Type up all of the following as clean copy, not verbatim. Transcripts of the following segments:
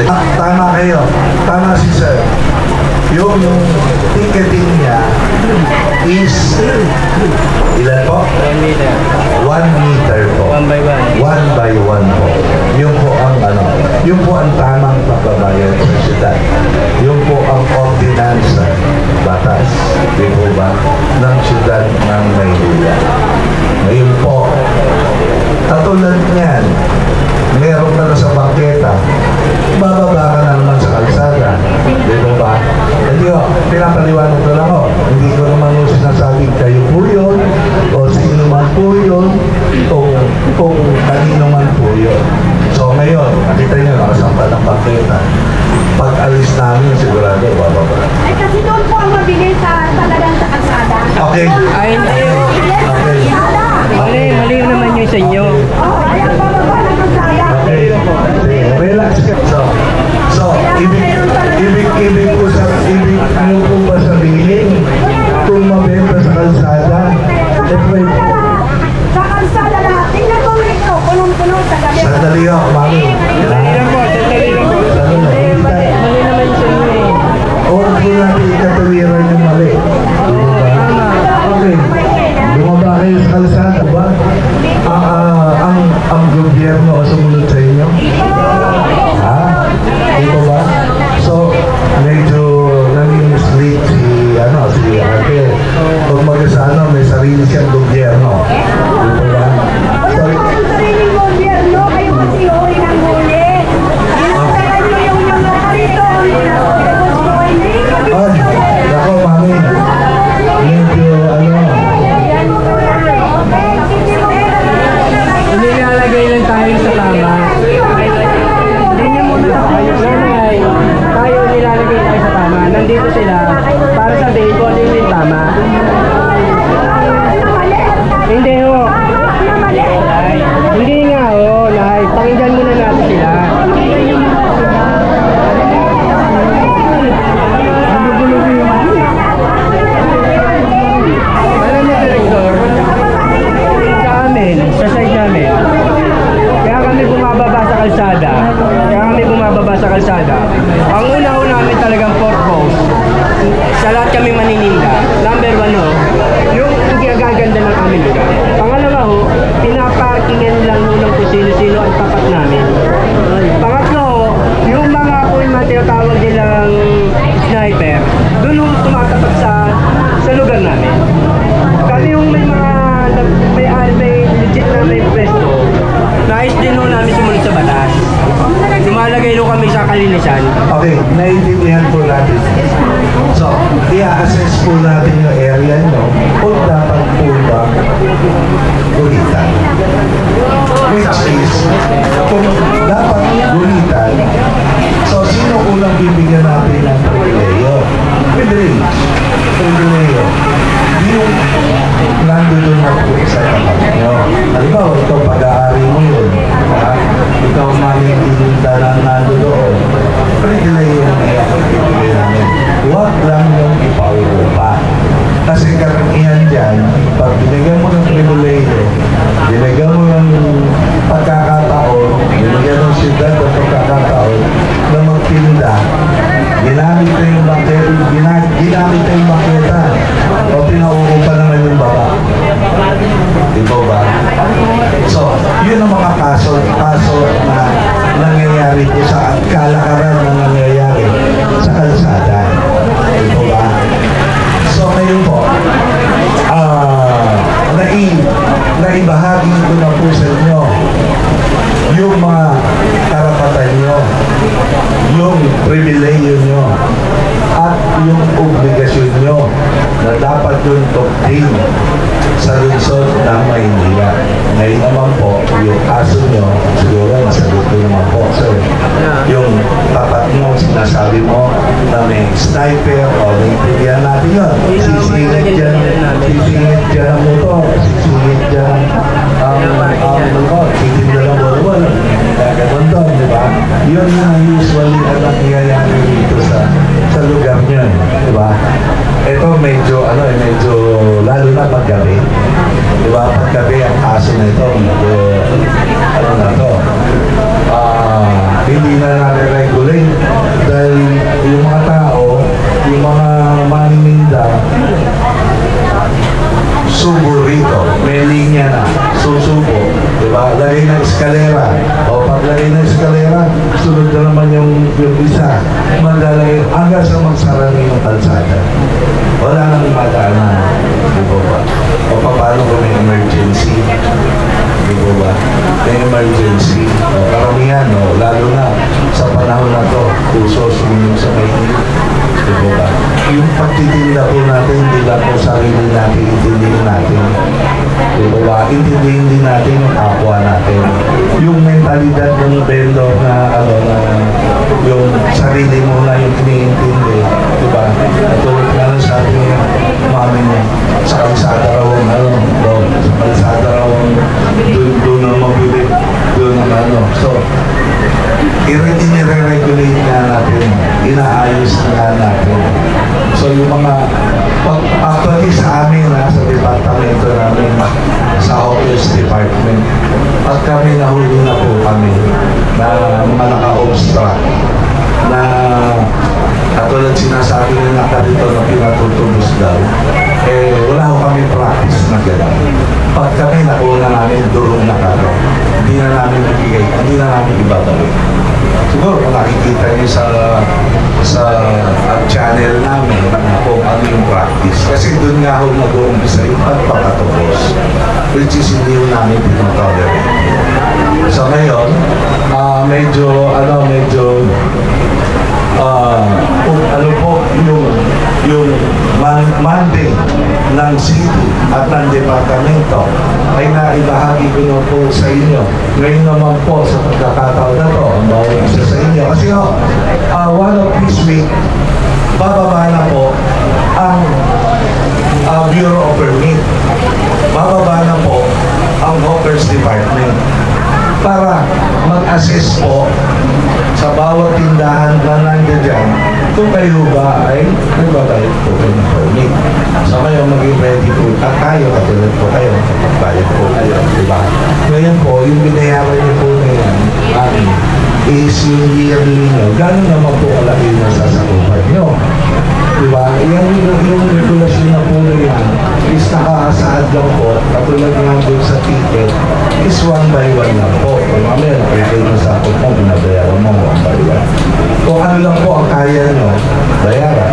Tama kayo. Tama si sir. Yung ticketing niya is ilan po? 1 meter. 1 meter po. 1 by 1. 1 by 1 po. Yung po ang yung po ang tamang pagbabayad sa syudad. Yung po ang ordinansa, batas, di po ba, ng syudad ng Maynila. Ngayon po, katulad niyan, meron ka na sa bangketa, bababa ka na naman sa kalsada. Di po ba? Hindi ko, pinapaliwanag ko lang ako. Hindi ko naman yung sinasabing kayo po yun, o sino man po yun, kung kanino man po yun. So ngayon, nakita nyo, nakasampa ng bangketa. Pag alis namin, sigurado, bababa. Ay, kasi doon po ang mabigay sa talagang sa kalsada. Okay. Ay, hindi. Okay. Mali naman yung sa inyo. Oh, ayan, bababa ng kalsada. Okay. Relax ka. So, ibig mo po ba sabihin kung mabenta sa kalsada, Sa kalsada lahat. Tingnan mo ito, punong-puno sa gabi. sandali ako, mami. Sandali lang po. Mali naman yung sa inyo eh. Huwag po natin ikatuwiran yung mali. Okay. Bumaba kayo sa kalsada ba? Ang gobyerno sumunod sa inyo? Ha? Dito ba? So, medyo nami-mislead si Raquel. Kung mag-asano, may sarili siyang gobyerno. Dito ba? Wala So, po ang sariling gobyerno. Kayo kasi huli ng huli. Inasala niyo yung mga karito. ay, ako, mami. Medyo, Inilalagay lang tayo sa tama. Hindi niyo muna tayo. Nanay, tayo nilalagay tayo sa tama. Nandito sila para sabihin kung ano yung tama. Hindi ho. Hindi nga ho. Nay, pakinggan muna natin sila. Alam niyo, Director, sa amin, sa side namin, kaya kami bumababa sa kalsada. Ang una-una namin talagang purpose, sa lahat kami maninila. Number 1 ho, yung gaganda ng aming lugar. Pangalawa ho, pinaparkingan lang ho ng kung sino-sino ang tapat namin. Pangatlo ho, yung mga kung tinatawag nilang sniper, doon ho tumatapat sa lugar namin. Kami yung may legit na may pwesto, nais din ho namin sumunod sa batas. Lumalagay ho kami sa kalinisan. okay, naiintindihan po natin. So, i-assess po natin yung area nyo kung dapat po ba gulitan. Which is, kung dapat gulitan, so sino unang bibigyan natin ng privileyo? Privileyo. Yung nandun na po sa tapat nyo. Halimbawa, ito pag-aari mo yun. Ha? Ikaw manininda na nandun doon. Privileyo yung ibigay namin. Huwag lang yung ipaulo pa. Kasi karamihan dyan, pag binigyan mo ng privileyo, binigyan mo ng pagkakataon, binigyan ng syudad ng pagkakataon na magtinda, ginamit na yung bangketa, o pinaupo pa naman yung baba. Ito ba? So, yun ang mga kaso na nangyayari po sa kalakaran na nangyayari sa kalsada. Ito ba? So, ngayon po, naibahagi ko na po sa inyo yung mga karapatan nyo, yung pribileyo nyo, at yung obligasyon nyo na dapat yung tugtin sa lungsod ng Maynila. Ngayon naman po, yung kaso nyo, siguro nasagot ko naman po. So, yung tapat mo, sinasabi mo na may sniper o naintindihan natin yun. Sisingit dyan ang motor, sisingit dyan ang motor, titinda ng walwal, gagawin doon, di ba? Yun yung usually na nangyayari dito sa lugar nyo, di ba? Ito medyo lalo na paggabi. Di ba? Paggabi ang kaso na ito, medyo, hindi na nare-regulate may emergency. Karamihan, lalo na sa panahon na to, puso sumunod sa Maynila. Diba? Yung pagtitinda po natin, hindi lang po sarili natin, intindihin natin. Diba? Intindihin din natin yung kapwa natin. Yung mentalidad ng vendor na, na yung sarili mo na yung iniintindi. Diba? Katulad nga lang sabi niya, mami niya, sa kalsada raw, sa kalsada raw, doon na mabili, doon na So, i-regulate nga natin, inaayos nga natin. So yung mga, actually sa amin sa departamento namin, sa hotels department, pag kami nahuli na po kami na mga naka-obstruct, na katulad sinasabi nila dito na pinatutubos daw, wala ko kami practice na gano'n. Pag kami nakuha namin durong na karo, hindi na namin ibigay, hindi na namin ibabalik. Siguro kung nakikita niyo sa channel namin kung ano yung practice. Kasi doon nga ako nag-uumpisa yung pagpapatubos, which is hindi yung namin pinotolerate. So ngayon, medyo yung mandate ng city at ng departamento ay naibahagi ko na po sa inyo. Ngayon naman po sa pagkakataon na to, ang bawat isa sa inyo. Kasi one of this week, bababa na po ang Bureau of Permit. Bababa na po ang Hawkers Department para mag-assess po sa bawat tindahan na nandiyan dyan kung kayo ba ay nagbabayad po kayo ng permit. So kayo maging ready po at tayo, katulad po kayo, magbayad po kayo, diba? Ngayon po, yung binayaran niyo po na yan, is yung yearly nyo, gano'n naman po kalaki yung nasasakupan nyo. Diba? Yung regulasyon na po na yan is nakaasaad lang po, katulad nga doon sa ticket, is 1 by 1 lang po. Kung mamaya, pwede yung nasakot mo, binabayaran mo 1 by 1. Kung ano lang po ang kaya nyo, bayaran.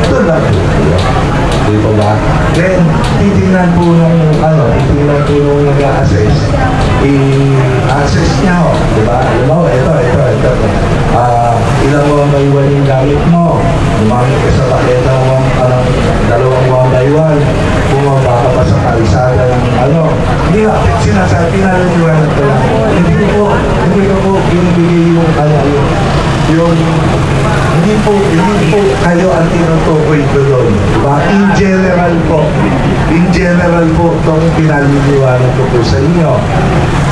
Doon lang po. Diba ba? Then, titingnan po nung nag-a-assess, i-assess niya ho. Diba? Alam mo, ito. Ilang 1 by 1 yung gamit mo. Lumangit ka sa paketa mo, dalawang 1 by 1. Bumaba ka pa sa kalsada ng Hindi nga, sinasabi na naliwanag ko lang. Hindi ko po binibigay hindi po kayo ang tinutukoy ko doon. Diba? In general po, itong pinaliliwanag ko po sa inyo.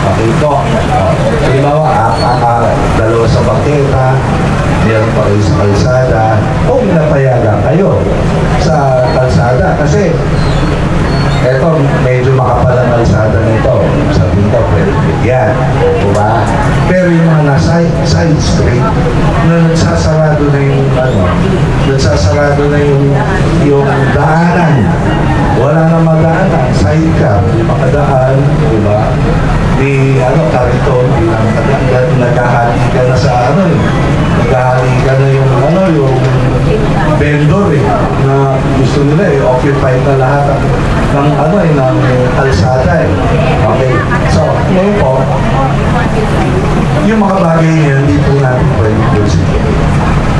Okay po. Halimbawa, dalawa sa baketa, meron pa kayo sa kalsada, o pinapayagan kayo sa kalsada. Kasi, eto, medyo makapal ang kalsada nito. Sabihin ko, pwede bigyan. Diba? Pero yung mga nasa side street, na nagsasarado na yung daanan. Wala na madaanan. Side car, di makadaan, diba? Kariton, di na makadaan. Naghahali ka na sa naghahali ka na yung vendor na gusto nila occupy na lahat ng kalsada Okay. So, ngayon po, yung mga bagay niya, hindi po natin pwede consider.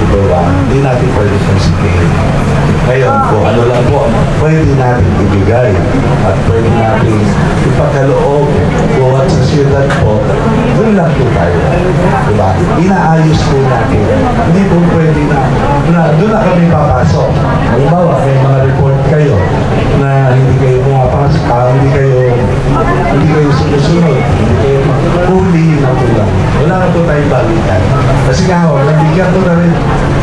Diba? Hindi natin pwede consider. Ngayon po, lang po, pwede natin ibigay at pwede natin ipagkaloob buhat sa siyudad po, doon lang po tayo. Diba? Inaayos po natin. Hindi po pwede na doon na kami papasok. Halimbawa, may mga report kayo na hindi kayo pumapasok, hindi kayo sumusunod, hindi kayo huli na po lang. Wala na po tayong balikan. Kasi nga ho, nabigyan ko na rin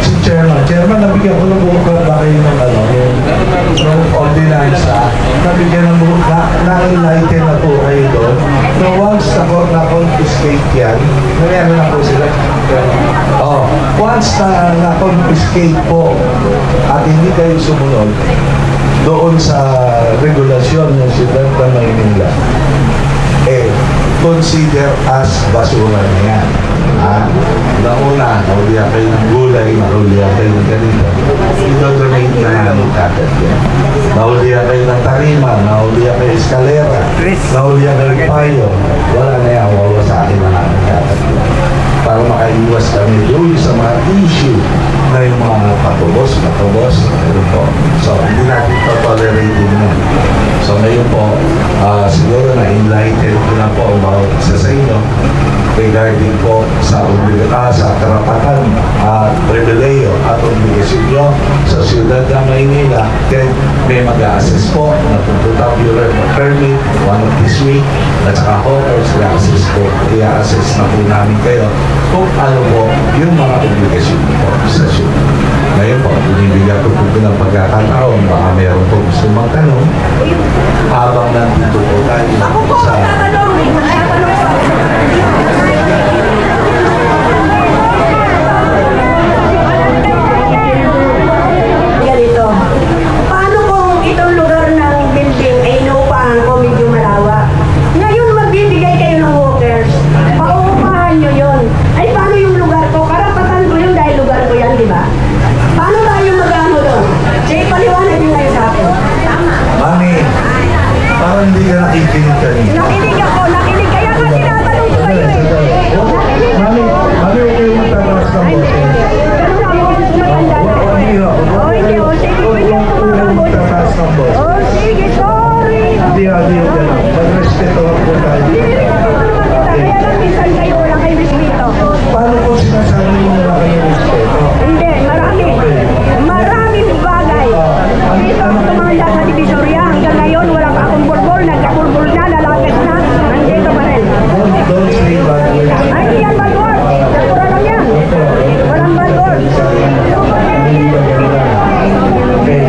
si Chairman, nabigyan ko na buong ba kayo ng ordinance nabigyan ng buong, na-enlighten na po kayo doon. So once na-confiscate yan, nangyari na po sila. Once na-confiscate po at hindi kayo sumunod doon sa regulasyon ng Siyudad ng Maynila, consider as basura na yan. Una, nahulihan kayo ng gulay, nahulihan kayo ng ganito, i-donate na namin kagad yan. Nahulihan kayo ng tarima, nahulihan kayo ng eskalera, nahulihan kayo ng payo, wala na yan, wawa sa akin na namin kagad yan. Para makaiwas kami doon sa mga issue na yung mga patubos, meron po. So, hindi natin to-tolerate din yan. So, ngayon po, siguro na-enlighten ko na po ang bawat isa sa inyo regarding po sa sa karapatan at pribileyo at obligasyon nyo sa siyudad ng Maynila. Then, may mag-a-assess po na pupunta Bureau of Permit one of this week at saka hotels i-assess po. I-assess na po namin kayo kung ano po yung mga obligasyon po sa siyudad. Ngayon po, binibigyan ko po ng pagkakataon, baka meron po gusto magtanong habang nandito po tayo Ako po, sa magtatanong. Ganito. Paano kung itong lugar ng building ay inuupahan ko medyo malawak? Ngayon magbibigay kayo ng workers. Pauupahan nyo yun. Ay paano yung lugar ko? Karapatan ko yun dahil lugar ko yan, di ba? Paano tayo mag-ano doon? Sige, paliwanag nyo ngayon sa akin. Tama. Mami, parang hindi ka nakikinig kanina. Nakinig ako, nakinig. Kaya nga tinatanong ko kayo eh. Nakinig Mami, ako. mami, huwag kayong matataas ng Ay, boses. ganun ako kasi sumatanda na ako eh. Oh, hindi. Oh, sige, bigyan ko mga boses. Matataas ng boses. Oh, sige, sorry. Hindi, mag-respeto lang po tayo. Hindi rin ako naman kita. Kaya lang minsan kayo wala kayo respeto. Paano kung sinasabi mo wala kayong respeto? Hindi, marami. Maraming bagay. Dito ako tumanda sa Divisoria. Hanggang ngayon, wala pa akong bulbul. Nagkakulbul na, lalakas na. Nandito pa rin. Don't say bad words. Ay, hindi yan bad word. Sakura lang yan. Walang bad word. Hindi ba ganda? Okay.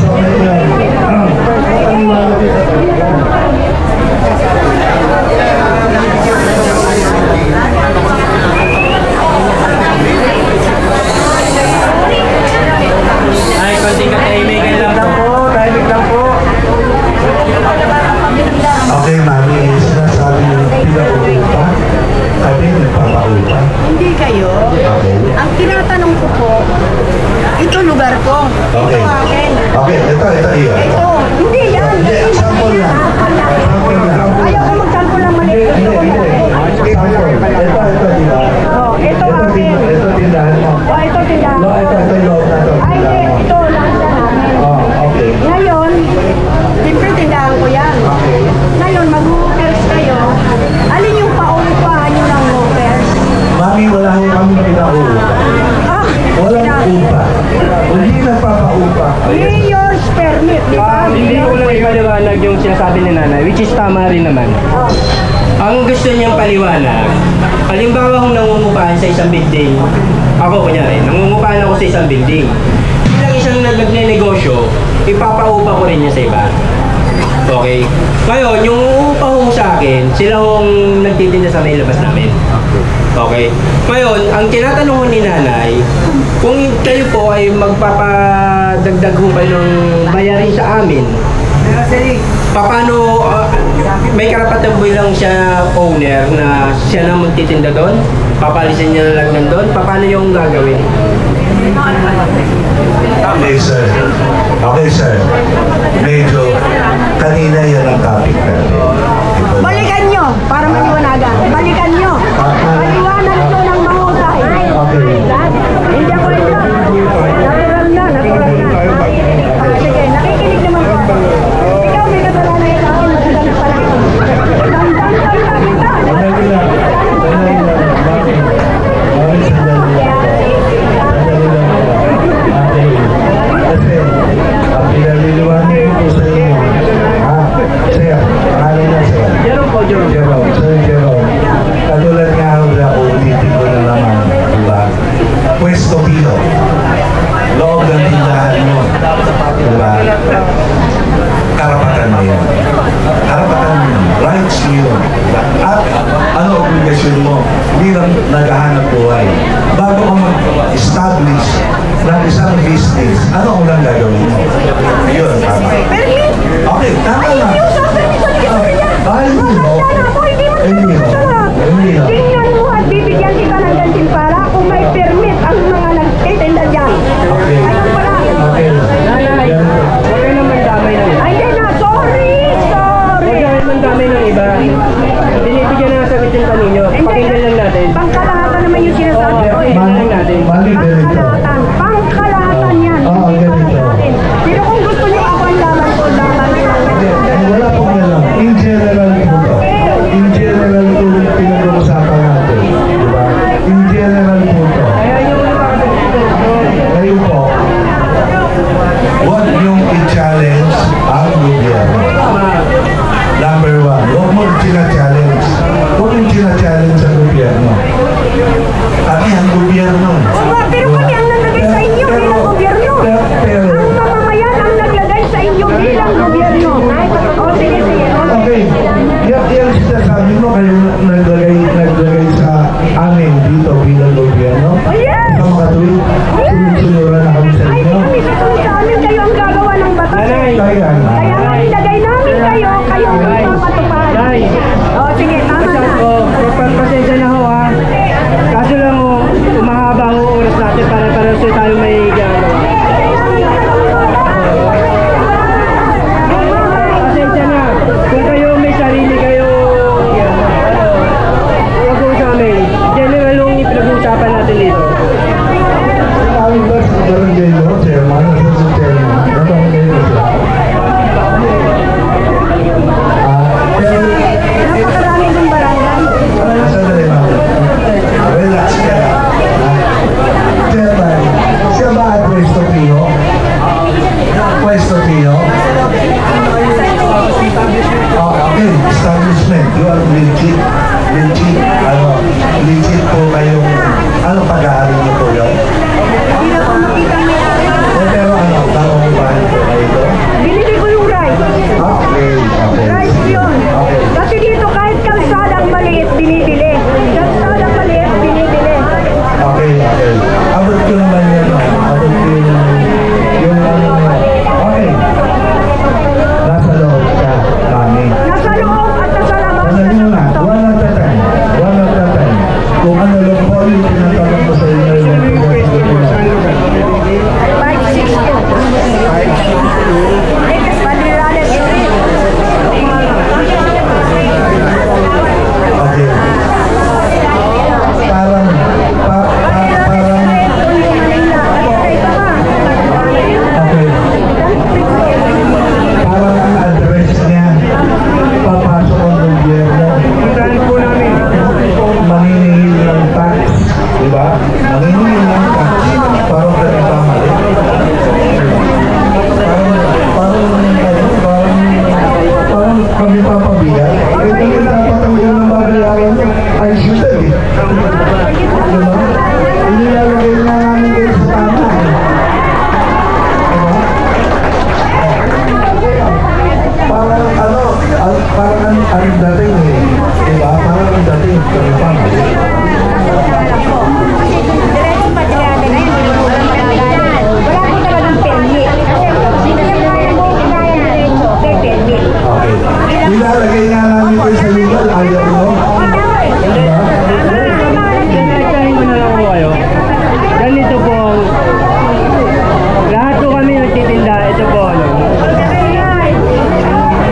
So ngayon, paliwanag dito. Ay, konting katahimikan lang po. Tahimik lang po. Okay, mami, sinasabi niyo pinauupa. Kami nagpapaupa. Hindi kayo. Okay. Ang tinatanong ko po, ito lugar ko. Okay. Ito akin. Okay, ito iyo. Ito. Hindi yan. Hindi, sample lang. Sample lang. Ayaw ko magsample lang mali. Hindi, hindi. Sample. Ito, di ba? Oh, ito akin. Ito tindahan mo. Oh, ito tindahan No, ko. ito yung loob na ito. Ay, hindi. Ito lang sa namin. Oh, okay. Ngayon, siyempre tindahan ko yan. Okay. Ngayon, mag-hookers kayo. Alin yung pauupahan nyo ng hookers? Mami, wala ho kami pinauupa. Ah, Walang upa. Hindi nagpapaupa. Mayor's permit, di ba? Hindi ko lang ipaliwanag yung sinasabi ni nanay, which is tama rin naman. Oh. Ang gusto niyang paliwanag, halimbawa kung nangungupahan sa isang building, ako kunyari, nangungupahan ako sa isang building. Bilang isang nagnegosyo, ipapaupa ko rin niya sa iba. Okay? Ngayon, yung uupa ho sa akin, sila hong nagtitinda sa may labas namin. Okay? Ngayon, ang tinatanong ko ni nanay, kung kayo po ay magpapadagdag ho kayo ng bayarin sa amin, paano, may karapatan po lang siya owner na siya na magtitinda doon? Papalisin niya na lang nandun? Paano yung gagawin? Okay, sir. Okay, sir. Medyo kanina yan ang topic natin. Ito. Balikan nyo, para maliwanagan. Balikan nyo. Maliwanag nyo ng mahusay. Okay. Hindi ako ito. Natural na, natural na. Sige, nakikinig naman po. Ikaw may kasalanan sa akin, madalang pala. Tandang salita kita. Sandali lang. Sandali lang. Mami. Mami, sandali lang. Sandali lang. Okay. Kasi, ang pinaliliwanag ko sa inyo. Sir, pangalan niya, sir. Jerome po, Jerome. Jerome. Sir Jerome. Katulad nga ako na ulitin ko na naman. Diba? Pwesto Pino. Loob ng tindahan mo. Diba? Karapatan mo yun. Karapatan mo yun. Rights mo yun. At ano obligasyon mo bilang naghahanap buhay. Bago ka mag-establish ng isang business, ano ang unang gagawin mo? Yun, tama. Permit. Okay, tama Ay, na. hindi yung sa permit sa Divisoria. Hindi mo. Masaya na ako, hindi mo Hindi mo. sarap. Hindi mo. Tingnan mo at bibigyan kita ng ganti dito bilang gobyerno. Oh, yes! Sa mga tuwing sunod-sunuran na kami sa Ay, inyo. kami sa amin kayo ang gagawa ng batas. Nanay. Kaya nga. Kaya nga ilagay namin kayo ang magpapatupad. Nay. O, sige, tama na. Pasensya na ho ha. Kaso lang ho, umahaba ho oras natin para tayo may ginagawa. Pasensya na. Kung kayo may sarili kayo, huwag ho sa amin. General yung ipinag-uusapan natin dito. Kami ba sa barangay mo, chairman? Nasa sa chairman? Nabarangay mo siya. Pero, Napakarami ng barangay. sandali ma'am. Relax ka lang. Chairman, siya ba ang pwesto Pino? Pwesto Pino? Okay, establishment. You are legit. Legit po kayong, pag-aari niyo po yun? Pero tanong po kayo ito? Binili ko yung rice. Okay. Rice yun. Okay. Kasi dito kahit kalsadang maliit, binibili. Kalsadang maliit, binibili. Okay. Abot ko naman yan. Abot ko yung okay. Nasa loob ka, mami. Nasa loob at nasa labas. Sandali mo na, one at a time. Kung ano lang po yung tinatanong ko sa inyo yung Okay. Parang okay. Parang ang address niya, papasok ang gobyerno, Puntahan po namin. maniningil ng tax, di ba? Maniningil ng tax, parang nagkamali. Parang kami papabigat. Eh, kami dapat ang unang babayaran ay siyudad eh. Di ba? Inilalagay na namin kayo sa tama eh. Di ba? Parang parang ang dating eh. Di ba? Parang ang dating kami pamali. Okay. Nilalagay nga namin kayo sa legal, ayaw mo. Diba? Explain ko na lang po kayo. Ganito po, lahat po kami nagtitinda, ito po ano.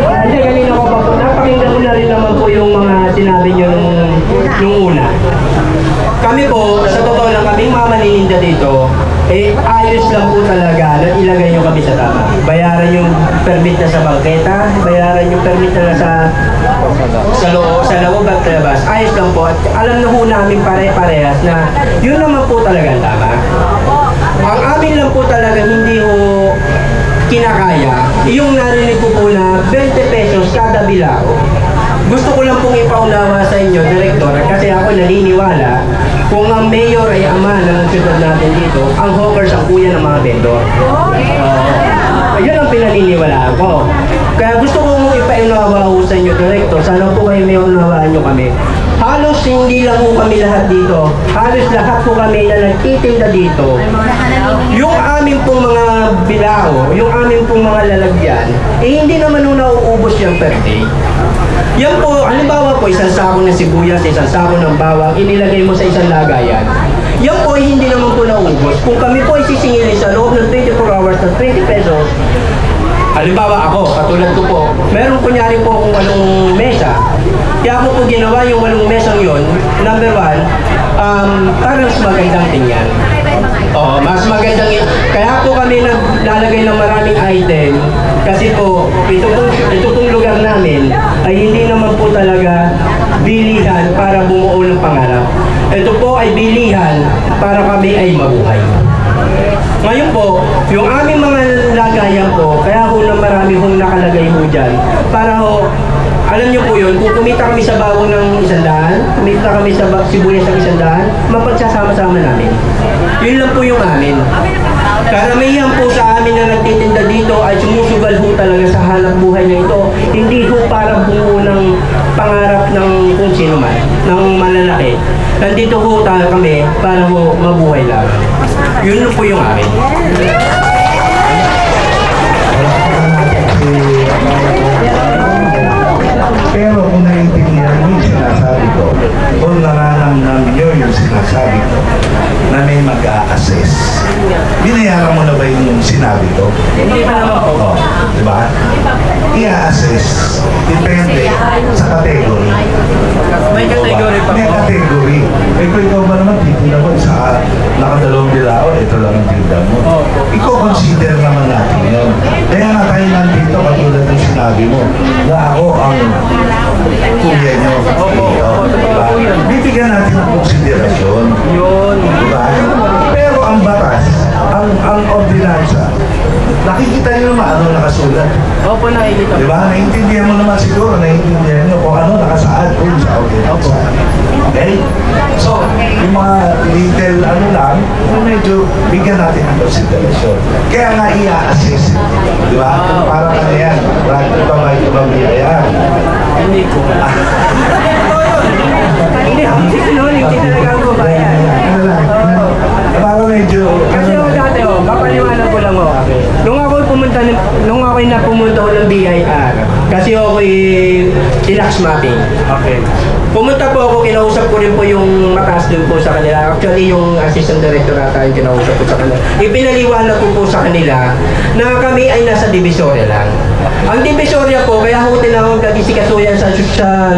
Kasi kanina ko pa po, napakinggan ko na rin naman po yung mga sinabi nyo nung una. Kami po, sa totoo lang, kaming mga manininda dito, ayos lang po talaga na ilagay nyo kami sa tama. Bayaran yung permit na sa bangketa, bayaran yung permit na sa loob at labas. Ayos lang po. At alam na po namin pare-parehas na yun naman po talaga ang tama. Ang amin lang po talaga hindi ho kinakaya, yung narinig ko po na 20 pesos kada bilao. Gusto ko lang pong ipaunawa sa inyo, Direktor, kasi ako naniniwala kung ang mayor ay ama ng siyudad natin dito, ang hawkers ang kuya ng mga vendor. Yun ang pinaniniwalaan ko. Kaya gusto kong ipaunawa ko sa inyo, Direktor, sana po kayo may unawaan nyo kami. Halos hindi lang po kami lahat dito. Halos lahat po kami na nagtitinda dito. Yung aming pong mga bilao, yung aming pong mga lalagyan, hindi naman nung nauubos yan per day. Yan po, halimbawa po, isang sako ng sibuyas, isang sako ng bawang, inilagay mo sa isang lagayan. Yan po, hindi naman po naubos. Kung kami po ay sisingilin sa loob ng 24 hours ng 20 pesos, halimbawa ako, katulad ko po, meron kunyari po akong 8 mesa. Kaya ako po ginawa yung 8 mesang yon. Number 1, para mas magandang tingnan. Mas magandang kaya po kami naglalagay ng maraming item kasi po ito pong lugar namin ay hindi naman po talaga bilihan para bumuo ng pangarap. Ito po ay bilihan para kami ay mabuhay. Ngayon po, yung aming mga lagayan po, kaya ho na marami hong nakalagay ho dyan. Para ho, alam niyo po yun, kung kumita kami sa bawang ng 100, kumita kami sa sibuyas ng 100, mapagsasama-sama namin. Yun lang po yung amin. Karamihan po sa amin na nagtitinda dito ay sumusugal ho talaga sa hanap buhay na ito. Hindi ho para buo ng pangarap ng kung sino man, ng malalaki. nandito ho tayo kami para ho mabuhay lang. Yun po yung akin. Pero kung naiintindihan mo yung sinasabi ko, kung nararamdaman nyo yung sinasabi ko, na may mag-a-assess, binayaran mo na ba yung sinabi ko? Hindi pa naman po. Oo, di ba? I-assess, depende sa category. May category pa May po. category. Eh kung ikaw ba naman titinda mo sa nakadalawang bilao, ito lang ang tinda mo. Opo. Ikaw consider naman natin yun. Kaya nga tayo nandito katulad ng sinabi mo na ako ang kuya nyo. Opo. Iyo, diba? Opo yun. Bibigyan natin ng konsiderasyon. Yun. Diba? Pero ang batas, ang ordinansa, nakikita nyo naman ano nakasulat. Opo, nakikita Di po. ba? Naiintindihan mo naman siguro, naiintindihan nyo kung ano nakasaad kung sa ordinansa. Okay? So, yung mga little ano lang, medyo bigyan natin ng konsiderasyon. Kaya nga i-assess. Di ba? Parang ano yan, brad, ito ba ito ba biyaya? Hindi po. Hindi, hindi talaga ako bayan. Ano lang, parang medyo, Kasi ako dati, kapaliwanag ko lang ako. Nung ako'y napumunta ko ng BIR, kasi ako'y tinax mapping. okay. Pumunta po ako, kinausap ko rin po yung mataas dun po sa kanila. Actually, yung assistant director ata yung kinausap ko sa kanila. Ipinaliwanag ko po sa kanila na kami ay nasa Divisoria lang. Ang Divisoria po, kaya ho tinawag kagisikasuyan sa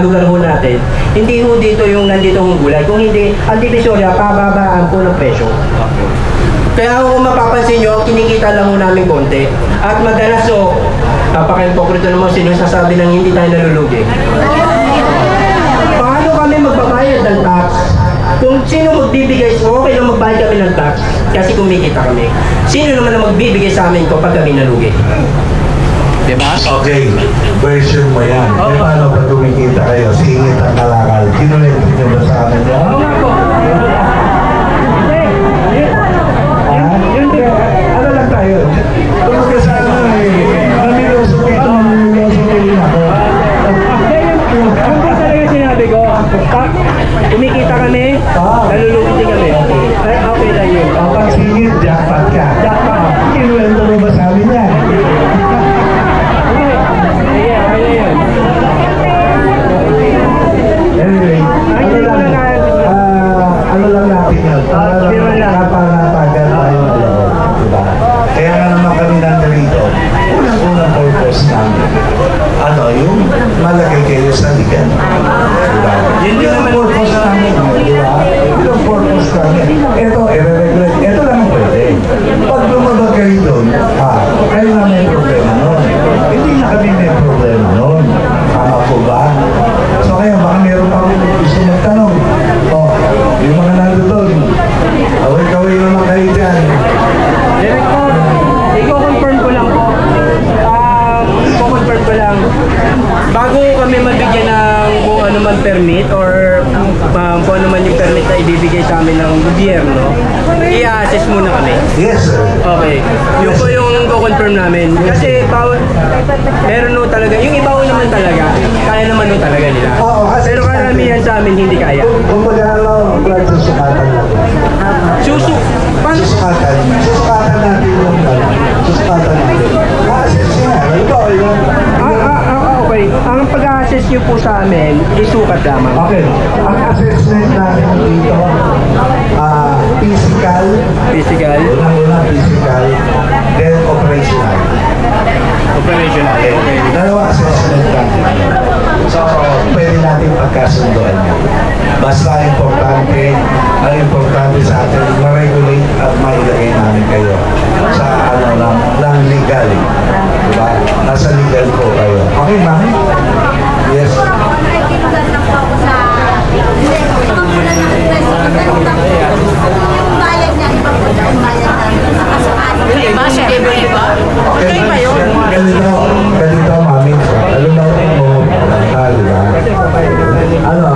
lugar ho natin, hindi ho dito yung nandito hong gulay. Kung hindi, ang Divisoria, pababaan po ng presyo. Kaya kung mapapansin nyo, kinikita lang ho namin konti. At madalas ho, napaka-impokrito naman sinasasabi ng hindi tayo nalulugi. Paano kami magbabayad ng tax? Kung sino magbibigay, okay lang magbayad kami ng tax kasi kumikita kami. Sino naman ang magbibigay sa amin kapag kami nalugi? Diba? Okay, version mo yan. Eh, paano pag kumikita kayo? Singit ang kalakal. Kinulit nyo ba sa amin yan? Oo nga po. Ano lang tayo? Tulog ka sa ano eh. Namilosopi ito. Namilosopi ako. Ano ba talaga sinabi ko? Kumikita kami, nalulugi din kami. Ay, okay lang yun. Kapag singit, jackpot ka. Jackpot. Kinuwento mo ba sa amin yan? Sige, okay na yun. Anyway, ano lang natin yun. Para lang kapangatagan tayo ng loob. Diba? Kaya nga naman kami nandito. Unang purpose namin. Ano, yung malagay kayo sa ligan. Diba? Yun din naman purpose namin. Diba? Yun ang purpose namin. Ito, i-regulate. Ito lang ang pwede. Pag lumabag kayo doon, kayo na may problema nun. Hindi na kami may problema nun. Tama po ba? So kaya baka meron pa rin gusto magtanong. Yung mga nandun, away-kaway naman kayo dyan. Director, i-confirm ko lang po. I-confirm ko lang. Bago kami mabigyan ng kung ano man permit or kung ano man yung permit na ibibigay sa amin ng gobyerno, i-assess muna kami. Yes, sir. Okay. Yun po yung confirm namin. Kasi meron no talaga. Yung iba ho naman talaga, kaya naman no talaga nila. Oo, kasi Pero karamihan sa amin hindi kaya. Kung mag-aalaw, blood susukatan natin. Paano? Susukatan natin yung susukatan natin. Assess niya. Halimbawa yun. Okay. Ang pag-assess nyo po sa amin, isukat lamang. Okay. Ang assessment natin dito, physical, Physical, unang-una physical, then operational. operational. Okay. Dalawa assessment natin. So, pwede natin pagkasunduan yan. Basta importante, ang importante sa atin, ma-regulate at mailagay namin kayo sa ng legal. Diba? Nasa legal po kayo. Okay, ma'am? Yes. Okay. Ganito, mami. Alam na mo, diba? Ano?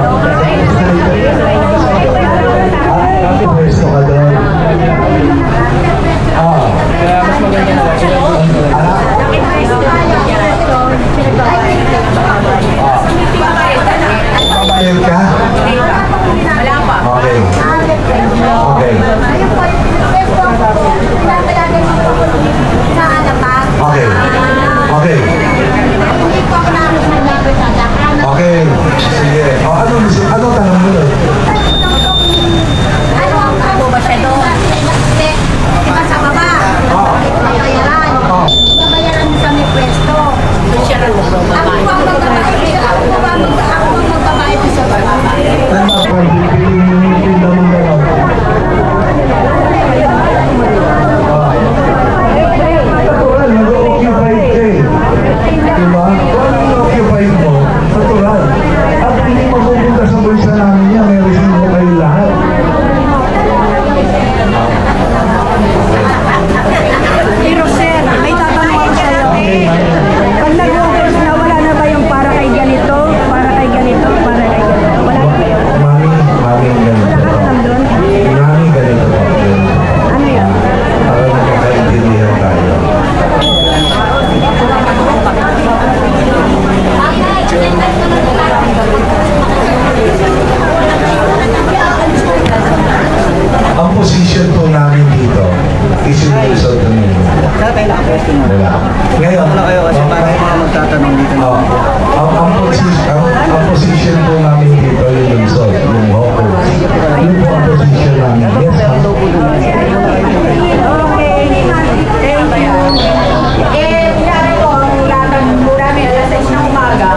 Pwesto ka doon. Kaya mas maganda na Babayad ka? Wala pa. position po namin dito is yung Luzon ng Manila. Sir, kayo naka-pwesto na. Diba? Ngayon, Wala kayo kasi para yung mga magtatanong dito na. ang position po namin dito yung Luzon, yung Hawkers. Yung po ang position namin. Yes, ma'am. Okay. Thank you. Kunyari po, ang latag po namin alas 6 ng umaga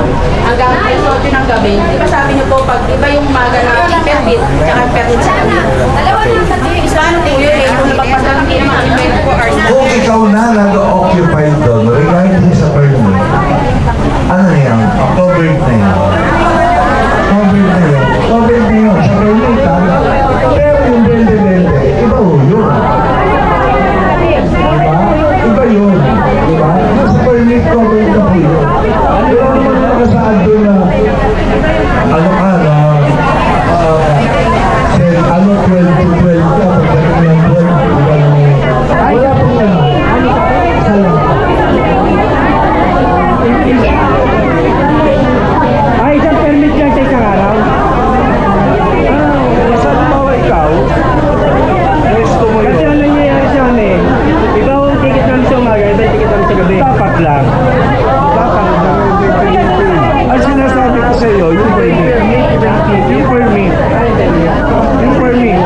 hanggang alas 8 ng gabi. Di ba sabi niyo po, pag iba yung umaga na permit, tsaka permit sa gabi. Dalawa lang sa tiyo, isa ano po yun eh, kung napagpasan ng mga 24 hours na. Kung ikaw na nag-occupy doon, regarding sa permit, ano na yan? Covered na yan. Covered na yun. Covered na yun. Sa permit, ha? Pero yung bende-bende, iba ho yun. Diba? Iba yun. Diba? Sa permit, covered na po yun. Pero naman nakasaad doon na, ano ka na, ano 12 to 12 ka, pagdating ng 12, diba naman? Wala po yan. Isa lang. Ay, isang permit lang sa isang araw. Saan mo ikaw? Gusto mo Kasi yun? ano nangyayari sa amin, iba yung ticket namin sa umaga, iba yung ticket namin sa gabi. Dapat lang. Dapat lang. Ang sinasabi ko sa iyo, yung permit. Yung permit. Yung permit.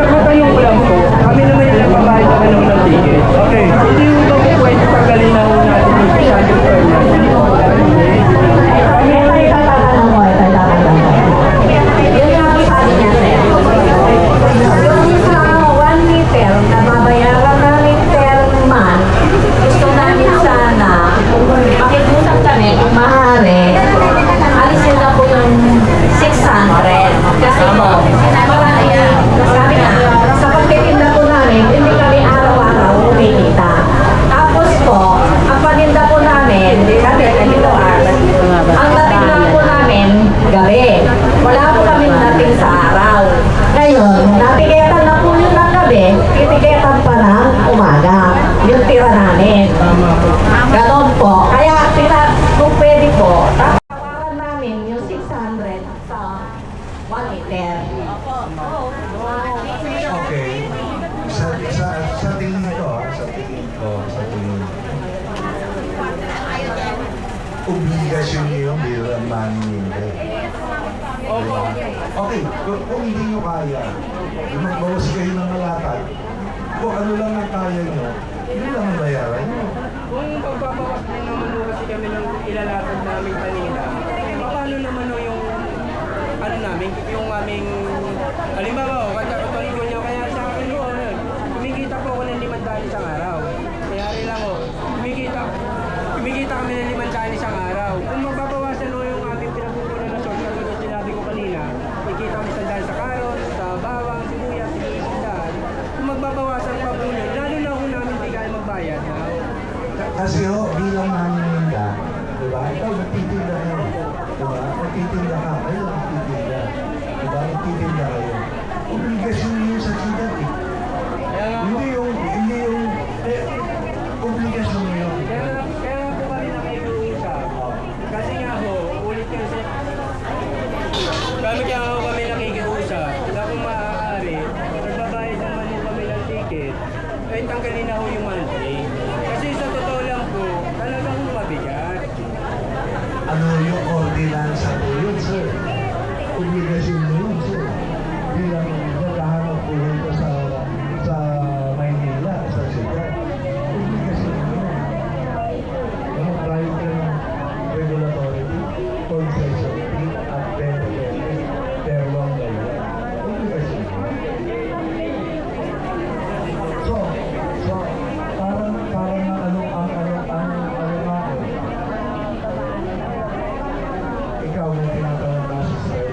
Matanong ko lang po, kami naman yung nagbabayad sa kanong ng ticket. Okay. Hindi mo ba po pwede tanggalin na ho natin yung special permit? Ito itatanong ko, ito itatanong ko. Yun nga po sabi niya, sir. Yung sa 1 meter na babayaran namin per month, gusto namin sana, makikusap kami kung maaari, alisin na po yung 600. Kasi po, marami yan. Sabi nga, sa pagtitinda po namin, hindi kami araw-araw kumikita. Tapos po, ang paninda po namin, kami, dito ang dating lang po namin, gabi. Wala po kami dating sa araw. Ngayon, natiketan na po yun ng gabi, titiketan pa ng umaga. Yung tira namin. Ganon po. Kaya, kung pwede po, tawaran namin yung 600 sa 1 meter. Okay. Sa tingin ko, sa tingin ko, obligasyon niyo yung bilang manininde. Diba? Okay, kung hindi nyo kaya, magbawas kayo ng malatag, kung ano lang ang kaya nyo, yun lang ang bayaran nyo. Kung pagpapawas din naman ho kasi kami ng ilalatag namin kanina, paano naman ho yung ano namin, yung aming halimbawa ho, katulad ko niya kaya sa akin ho, kumikita po ako ng 500 isang araw. Kaya rin lang ho, kumikita kami ng 500 isang araw. Kung magbabawasan ho yung aming pinagkukunan na source, katulad sinabi ko kanina, kikita kami sandal sa karon, sa bawang, sibuyas, sibuyas, kung magbabawasan pa po yun, lalo na ho namin di kaya magbayad. Kasi ho, bilang maninda, diba? Ikaw, nagtitinda ka. Diba? Nagtitinda ka. Kayo, nagtitinda. Diba? Nagtitinda kayo. Obligasyon niyo sa siyudad eh. Hindi yung, obligasyon niyo. Kaya po kami nakikiusap. Kasi nga ho, ulit kasi, kaya ho kami nakikiusap na kung maaari, nagbabayad naman ho kami ng ticket, ay tanggalin na ho yung monthly. Kasi sa totoo lang po, talagang mabigat. Ano yung ordinansa po yun, sir? Obligasyon niyo yun, sir. Bilang naghahanap po dito sa Maynila, sa siyudad. Obligasyon niyo yun. Yung private regulatory concession fee at benefit per long life. Obligasyon niyo. So, parang ano nga ikaw may tinatanong na sa sir.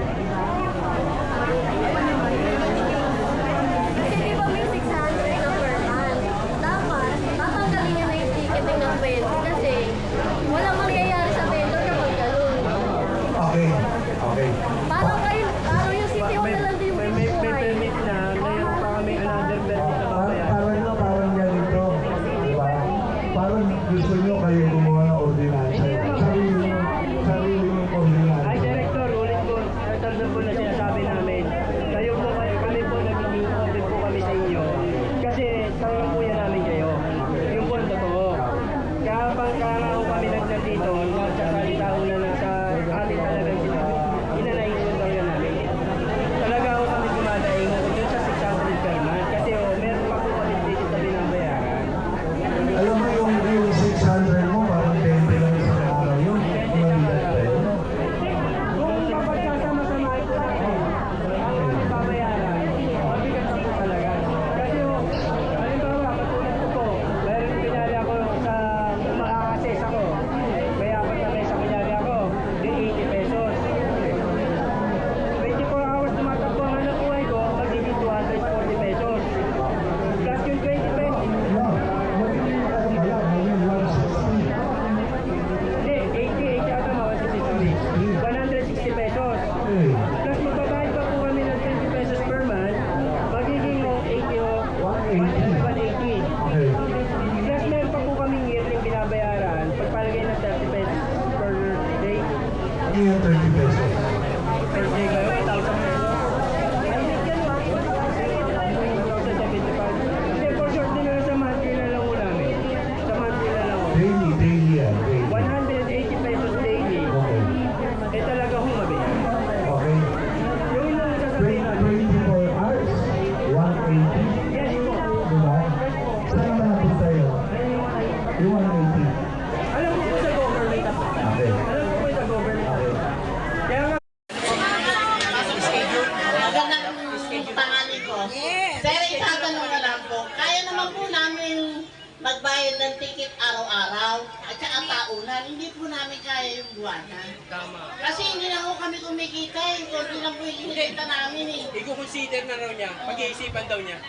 Sir, itatanong na lang po. Kaya naman po namin magbayad ng ticket araw-araw at saka taunan. Hindi po namin kaya yung buwanan. Tama. Kasi hindi na po kami kumikita eh. Kunti lang po yung kinikita namin eh. I-consider na raw niya. Pag-iisipan daw niya.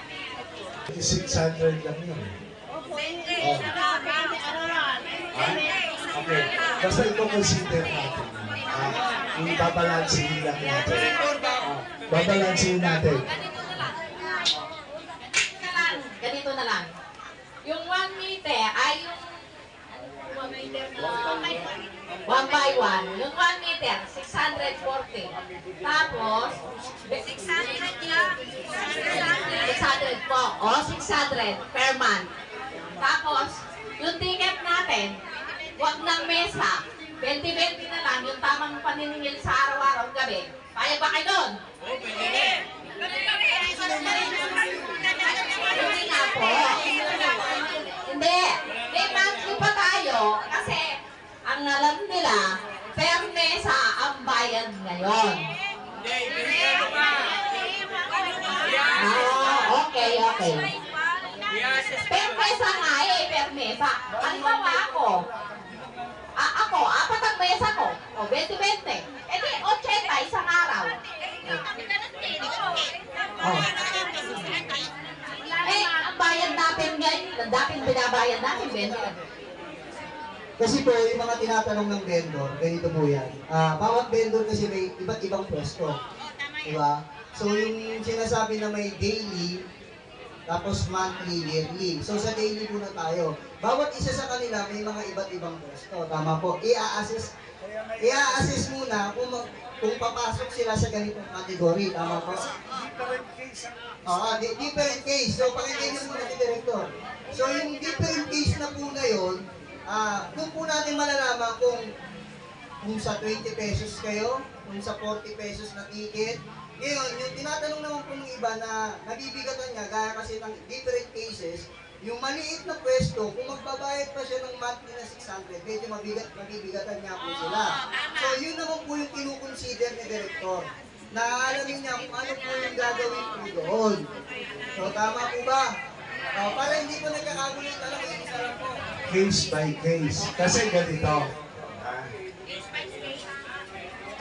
600 lang yun. Araw-araw. Okay. Basta ito consider natin. Yung babalansin lang natin. Babalansin natin. Ganito na lang. Yung 1 meter ay yung 1 by 1. Yung 1 meter, 640. Tapos, 600 po. O, 600 per month. Tapos, yung ticket natin, wag ng mesa. 20-20 na lang, yung tamang paniningil sa araw-araw gabi. Kaya ba kayo doon? Hindi nga po. Hindi. May monthly pa tayo kasi ang alam nila, per mesa ang bayad ngayon. Okay. Per mesa nga per mesa. Halimbawa ako, apat ang mesa ko. O, 20-20. E di, 80 isang araw. Ang bayad natin ngayon, ang dating binabayad natin, 20. Kasi po, yung mga tinatanong ng vendor, ganito po yan. Bawat vendor kasi may iba't ibang pwesto. Diba? So yung sinasabi na may daily, tapos monthly, yearly. So sa daily muna tayo. Bawat isa sa kanila may mga iba't ibang pwesto. Tama po. I-assess muna kung papasok sila sa ganitong category. Tama po? Different case. So pakinggan nyo muna ni Director. So yung different case na po na yun, doon po natin malalaman kung sa 20 pesos kayo, kung sa 40 pesos na ticket. Ngayon, yung tinatanong naman po ng iba na nabibigatan niya, gaya kasi ng different cases, yung maliit na pwesto, kung magbabayad pa siya ng monthly na 600, medyo mabibigatan niya po sila. So yun naman po yung kinukonsider ni Director, na alamin niya kung ano po yung gagawin po doon. So tama po ba? Para hindi po nagkakagulo talaga yung isa lang po. Case by case. Kasi ganito.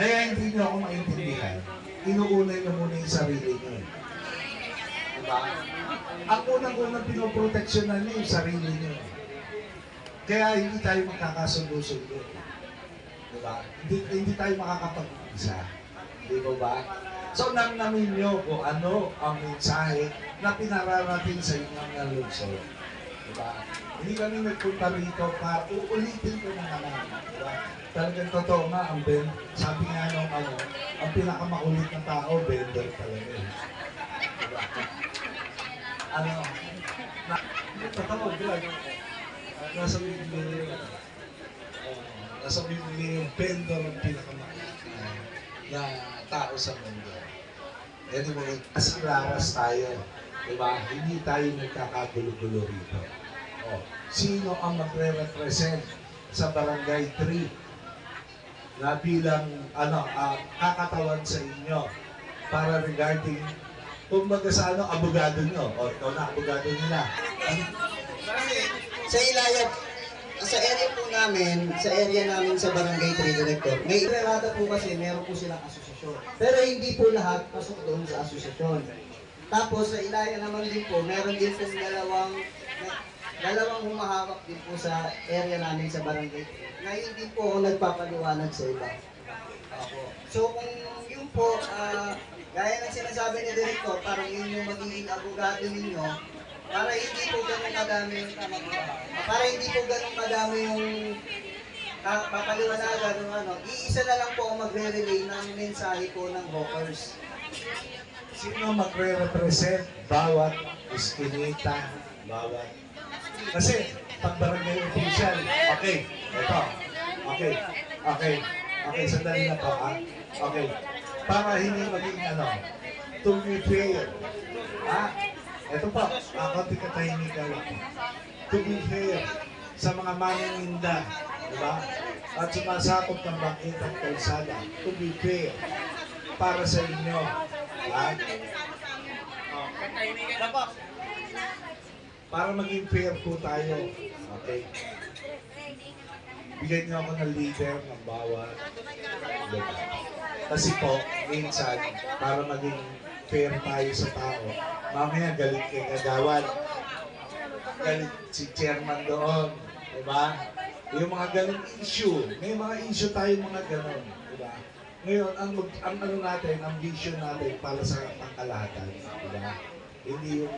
Kaya hindi niyo ako maintindihan. Inuuna niyo muna yung sarili niyo. Diba? Ang unang-unang pinoproteksyonan niyo yung sarili niyo. Kaya hindi tayo magkakasundo-sundo. Diba? Hindi tayo makakapag-isa. Di ba? So, namnamin niyo kung ano ang mensahe na pinararating sa inyong nalungsod. Diba? Hindi kami nagpunta rito para uulitin ko na naman. Diba? Talagang totoo nga, sabi nga nung ang pinakamakulit na tao, vendor talaga eh. Diba? Totoo, Brad. Nasa Biblia yung vendor ang pinakamakulit na tao sa mundo. Anyway, mas claras tayo. Diba? Hindi tayo nagkakagulo-gulo rito. Sino ang magre-represent sa Barangay 3 na bilang kakatawan sa inyo para regarding kumbaga sa abogado nyo o ikaw na abogado nila. Sa Ilayag, sa area po namin, sa area namin sa Barangay 3 Director, may irerata po kasi meron po silang asosasyon. Pero hindi po lahat pasok doon sa asosasyon. Tapos sa Ilayag naman din po, meron din po dalawang humahawak din po sa area namin sa Barangay 3. Ngayon din po ako nagpapaliwanag sa iba. So kung yun po, gaya ng sinasabi ni Director, parang yun yung magiging abogado ninyo, para hindi po ganun kadami yung para hindi po ganun kadami yung papaliwanagan ng iisa na lang po ang magre-relay ng mensahe po ng hawkers. Sino magre-represent bawat iskinita, bawat... Kasi, pag barangay official, okay, ito, okay, sandali na po, okay, para hindi maging to be fair, ito po, konti katahimikan lang po, to be fair sa mga maninginda, diba? At sumasakop ng bangkit at kalsada, to be fair para sa inyo. Para maging fair po tayo. Okay? Bigyan niyo ako ng leader ng bawat lugar. Kasi po, minsan, para maging fair tayo sa tao, mamaya galit kay Kagawad. Galit si chairman doon. Diba? Yung mga ganong issue. May mga issue tayo mga ganon. Diba? Ngayon, ang ano natin, ang vision natin para sa pangkalahatan. Diba? Hindi yung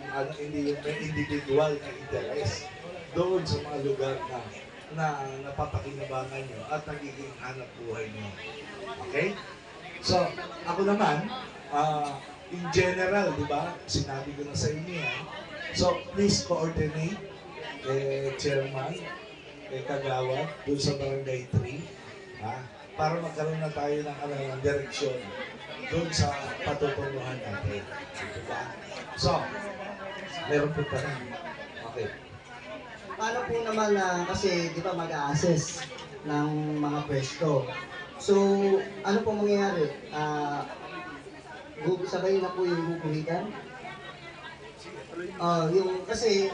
may individual na interest doon sa mga lugar na napapakinabangan nyo at nagiging hanap buhay nyo. Okay? So, ako naman, in general, di ba, sinabi ko na sa inyo yan. So, please coordinate kay Chairman, kay Kagawad, doon sa Barangay 3, para magkaroon na tayo ng direksyon doon sa patutunguhan natin. Diba? So, meron po pa rin. Okay. Paano po naman kasi di ba mag-a-assess ng mga pwesto. So, ano po mangyayari? Sabay na po yung guguhitan? Kasi,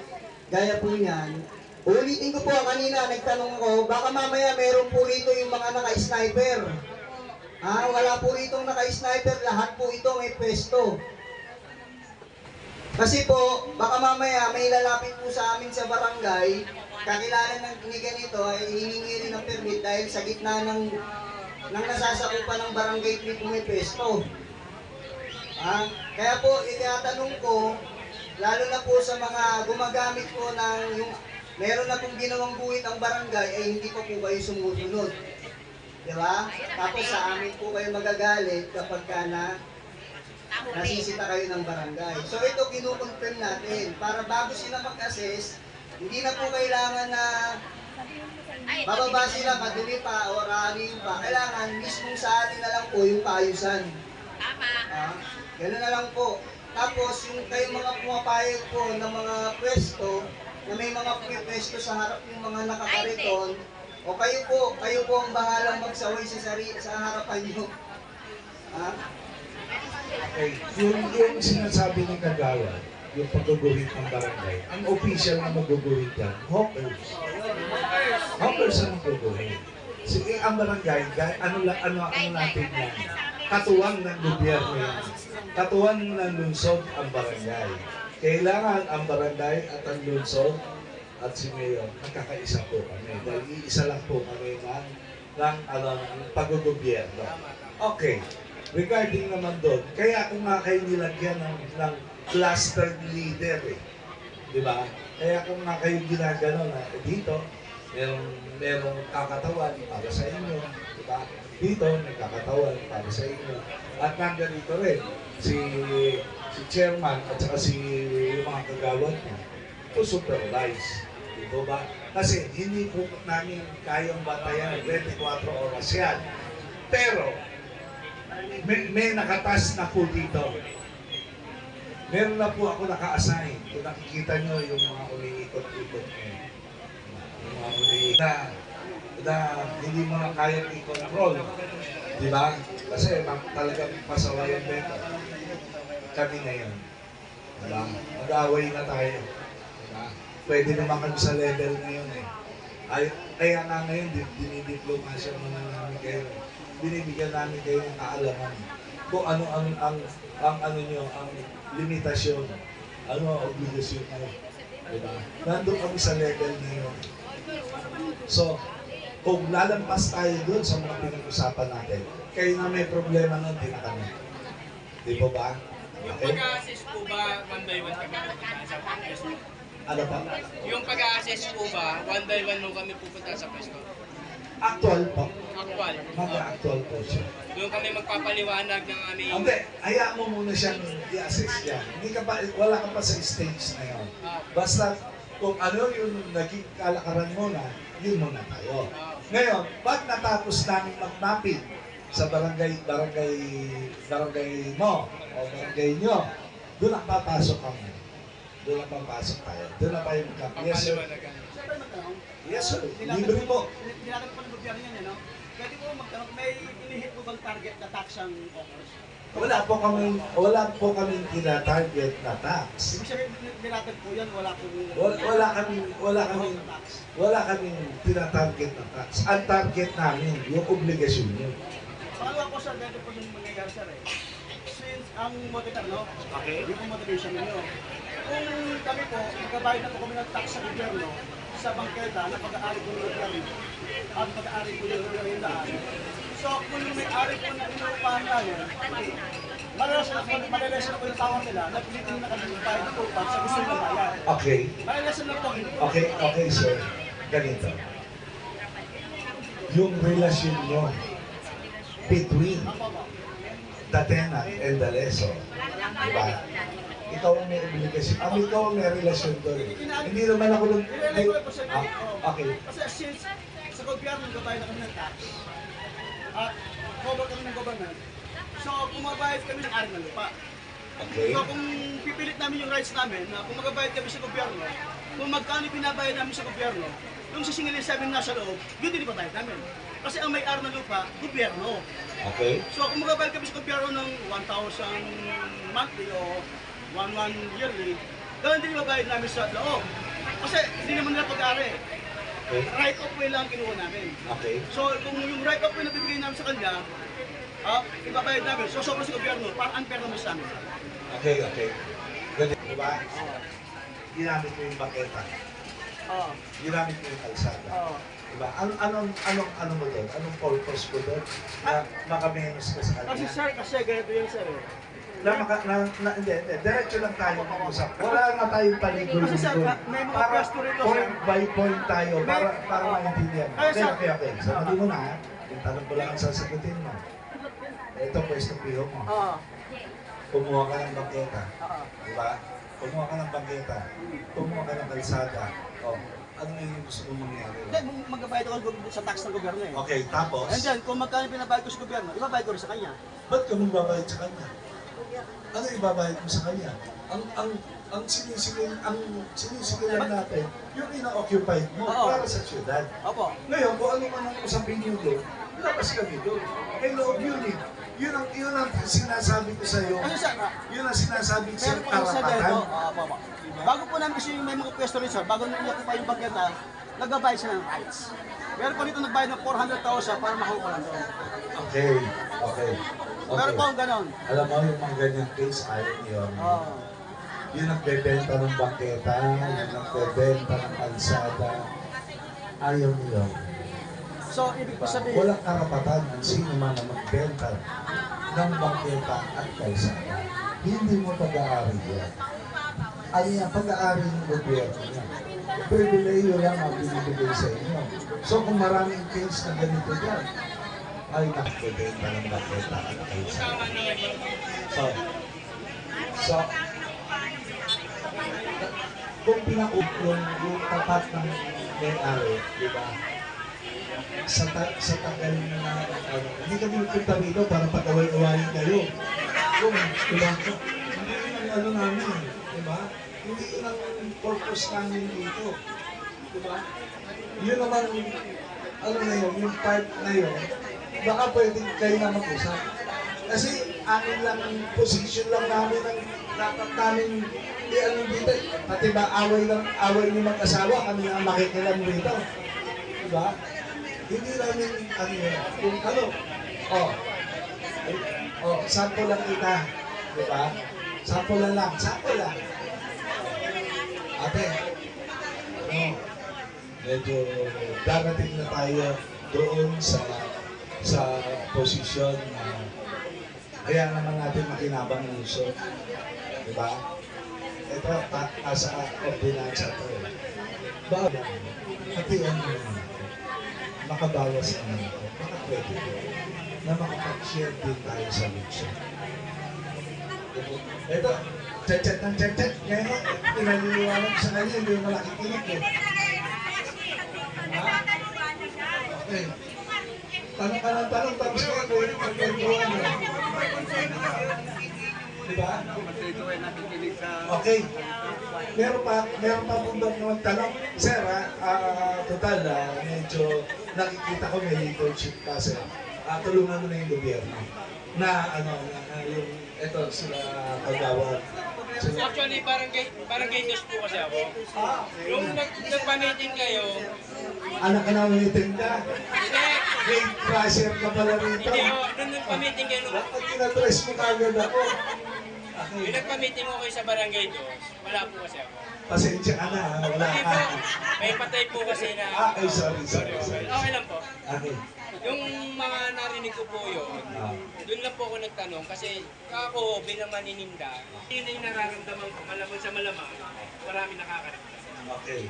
gaya po niyan, ulitin ko po kanina, nagtanong ko, baka mamaya meron po rito yung mga naka-sniper. Wala po rito naka-sniper, lahat po ito may pwesto. Kasi po, baka mamaya may lalapit po sa amin sa barangay, kakilala ng ganito ay hihingi rin ng permit dahil sa gitna ng nasasakupan ng barangay 3 po may pwesto. Kaya po, itatanong ko, lalo na po sa mga gumagamit po ng yung meron na pong ginawang guhit ang barangay ay hindi pa po kayo sumusunod. Diba? Tapos sa amin po kayo magagalit kapag nasisita kayo ng barangay. So ito kinukonfirm natin para bago sila mag-assess, hindi na po kailangan na bababa sila madumi pa o rallying pa. Kailangan mismo sa atin na lang po yung paayusan. Tama. Gano'n na lang po. Tapos yung kayong mga pumapayag po ng mga pwesto, na may mga pwesto sa harap ng mga nakakariton, o kayo po ang bahalang magsaway sa harapan nyo. Okay. Yung sinasabi ng Kagawad, yung pagguguhit ng barangay, ang official na magguguhit yan, hawkers. Hawkers ang magguguhit. Sige, ang barangay, ano natin yan? Katuwang ng gobyerno yan. Katuwang ng lungsod ang barangay. Kailangan ang barangay at ang lungsod at si Mayor, magkakaisa po kami. Dahil iisa lang po kami ng pag-gobyerno. Okay. Regarding naman doon, kaya kung nga kayo nilagyan ng cluster leader di ba? Kaya kung nga kayo ginagano na dito, merong kakatawan para sa inyo, di ba? Dito, may kakatawan para sa inyo. At nandito rin, si chairman at saka yung mga kagawad niya to supervise. Di ba? Kasi hindi po namin kayang batayan 24 oras yan. Pero, may nakatas na po dito. Meron na po ako naka-assign. Kung nakikita nyo yung mga umiikot-ikot ngayon. Yung mga umiikot na hindi mo na kayang i-control. Di ba? Kasi talagang pasawayan din kami ngayon. Diba? Mag-away na tayo. Diba? Pwede naman kami sa level ngayon eh. Kaya nga ngayon, dinidiplomasya mo na namin kayo. Binibigyan namin kayo ng kaalaman kung ano ang limitasyon, ano ang obligasyon mo. Diba? Nandun kami sa level ngayon. So, kung lalampas tayo doon sa mga pinag-usapan natin, kayo na may problema nun, di na kami. Di po ba? Yung Okay? pag-a-assess po ba, one by one kami pupunta sa pwesto? Ano pa? Yung pag-a-assess po ba, one by one nung kami pupunta sa pwesto? Actual po. Actual. Mag-actual po siya. Doon kami magpapaliwanag ng aming... Hindi, hayaan mo muna siyang i-assess yan. Wala ka pa sa stage na yun. Basta kung ano yung naging kalakaran mo na, yun muna tayo. Ngayon, pag natapos namin mag-mapping sa barangay mo o barangay nyo, doon ang papasok kami. Doon ang papasok tayo. Doon na tayo mag-mapping. Yes, sir. Yes, sir. Libre po. Nilakan po ng gobyerno yan, no? Pwede po magtanong, may inihit po bang target na tax ang offers? wala po kami tina-target na tax. Ibig sabihin, nilatag po yan, wala po Wala kaming tina-target na tax. Ang target namin, yung obligasyon nyo. Pangalawa po sir, ganito po yung mangyayari sir eh. Since ang motivator, no? Okay. Yung po motivation ninyo. Kung kami po, magkabayad na po kami ng tax sa gobyerno, sa bangketa na pag-aari po ng gobyerno, at pag-aari po ng gobyerno daan. So kung yung may-ari po na inuupahan namin, malalasan na po yung tawag nila na pilitin na kami bayad po pa sa gusto ng bayan. Okay. Malalasan na po. Okay, sir. Ganito. Yung relasyon nyo between the tenant and the lessor, diba? Ikaw ang may obligasyon. Ikaw ang may relasyon doon. Hindi naman ako nung... Nilagay ko po sa Okay. Kasi since sa gobyerno, nagbabayad na kami ng tax, at cover kami ng government, so kumabayad kami ng ari ng lupa. Okay. So kung pipilit namin yung rights namin, na kung magbabayad kami sa gobyerno, kung magkano pinabayad namin sa gobyerno, yung sisingilin sa amin nasa loob, yun din ibabayad namin. Kasi ang may-ari ng lupa, gobyerno. Okay. So kung magbabayad kami sa gobyerno ng 1,000 monthly o 1,100 yearly, ganun din ibabayad namin sa loob. Kasi hindi naman nila pag-ari. Okay. Right of way lang ang kinuha namin. Okay. So kung yung right of way na bibigay namin sa kanya, ibabayad namin. So sobra sa gobyerno, parang unfair naman sa amin. Okay. Ganito, diba? Ginamit mo yung baketa. Oo. Ginamit mo yung kalsada. Oo. Diba? Ano mo doon? Anong purpose mo doon? Na makamenos ka sa kanya? Kasi ganito yun sir eh. Hindi. Diretso lang tayo mag-usap. Wala nga tayong paligod Kasi sir, doon. may mga pwesto rito, sir. Point by point tayo para maintindihan. Ay, sir. Okay. Sabi mo na, yung tanong ko lang ang sasagutin mo. Ito, pwesto piho mo. Oo. Kumuha ka ng bangketa. Oo. Diba? Kumuha ka ng bangketa. Kumuha ka ng kalsada. O, ano yung gusto mong mangyari? Hindi, magbabayad ako sa tax ng gobyerno eh. Okay, tapos, And then, kung magkano pinabayad ko sa gobyerno, ibabayad ko rin sa kanya. ba't ka magbabayad sa kanya? Ano ibabayad mo sa kanya? Ang sinisigilan natin, yung ina-occupied mo Oo. para sa syudad. Opo. Ngayon, kung ano man ang usapin nyo doon, labas kami doon. Kay loob unit. Yun ang sinasabi ko sa iyo. Kasi sir, Yun ang sinasabi ko sa meron po kasi ganito. karapatan. Opo. Bago po namin kasi may mga pwesto rin sir, bago namin i-occupy yung bangketa, nagbabayad sila ng rights. Meron po dito nagbayad ng 400,000 para makuha ko lang doon. Okay. Meron po ang ganon. Alam mo, yung mga ganyang case, ayaw niyo. Oo. Yung nagbebenta ng bangketa, yung nagbebenta ng kalsada, ayaw niyo. So, ibig ko sabihin, Walang karapatan ng sino man na magbenta ng bangketa at kalsada. Hindi mo pag-aari yan. Ano yan, pag-aari ng gobyerno niya. Privileyo lang ang binibigay sa inyo. So kung maraming case na ganito dyan, ay nagbebenta ng bangketa at kalsada. So, kung pinaup yung tapat ng may-ari, di ba? Sa tagal na hindi kami punta rito para pag-away-awayin kayo. Kung, di ba? Hindi yun ang namin, di ba? Hindi yun ang purpose namin dito. Di ba? Yun naman, yung part na yun, baka pwedeng kayo na mag-usap. Kasi amin lang, position lang namin ang dapat namin dito. Pati ba away niyo mag-asawa, kami ang makikilam dito. Diba? Hindi namin, kung sample lang kita. Diba? Sample lang. Ate, medyo darating na tayo doon sa posisyon na kaya naman natin makinabang ng uso. Diba? Ito, nasa ordinansa ito. Bago, pati makabawas naman ito. Baka pwede na makapag-share din tayo sa luso. Ito, chat-chat. Ngayon, pinaliliwanag sa kanya, hindi mo nakikinig eh. Okay. Tanong ka ng tanong, tapos ka pwede magkwentuhan mo. Diba? Okay. Meron pa bundok na magtanong. Sir, total, medyo nakikita ko may leadership ka, sir. tulungan mo na yung gobyerno na ano na yung ito sila kagawad sila Actually, barangay dos po kasi ako. Yung nagpa-meeting kayo, anak ka na meeting ka hindi, gate crusher ka pala rito hindi ako, nung nagpa-meeting kayo, dapat kinadress mo kagad ako yung nagpa-meeting ko kayo sa barangay dos, wala po kasi ako. pasensya ka na ha? Wala Hindi ka po, may patay po kasi na... ay sorry Okay lang po. okay Yung mga narinig ko po yun, doon lang po ako nagtanong kasi ako bilang manininda, yun na yung nararamdaman ko, malamang sa malamang, marami nakakaramdam. okay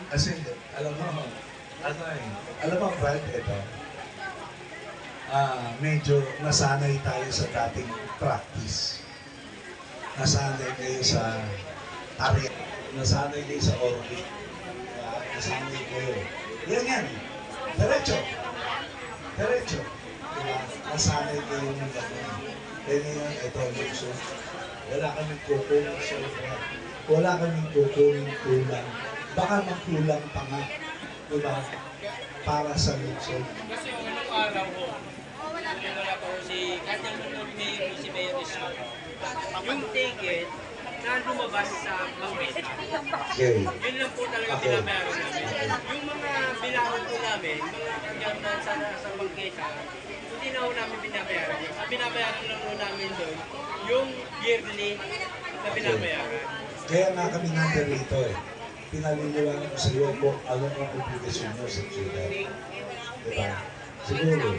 kasi alam mo alam mo Brad ito medyo nasanay tayo sa dating practice nasanay kayo sa target nasanay kayo sa orbit nasanay kayo yan diretso diba? Nasanay kayo ng gano'n kaya ngayon ito luxo wala kaming kukulang sa lugar wala kaming kukulang baka magkulang pa nga diba? Para sa luxo Kasi yung anong araw ko, yung wala pa ko si, kahit nanonood ni si Mayor Rizal, yung ticket na lumabas sa bangketa. okay Yun lang po talaga binabayaran namin. Yung mga bilangan po namin, mga kanyang sa bangketa, hindi na po namin binabayaran. Ang binabayaran lang po namin doon, yung yearly na binabayaran. kaya nga kami natin rito pinaliliwanag ko sa iyo kung ano ang obligasyon mo sa siyudad. Diba? Siguro,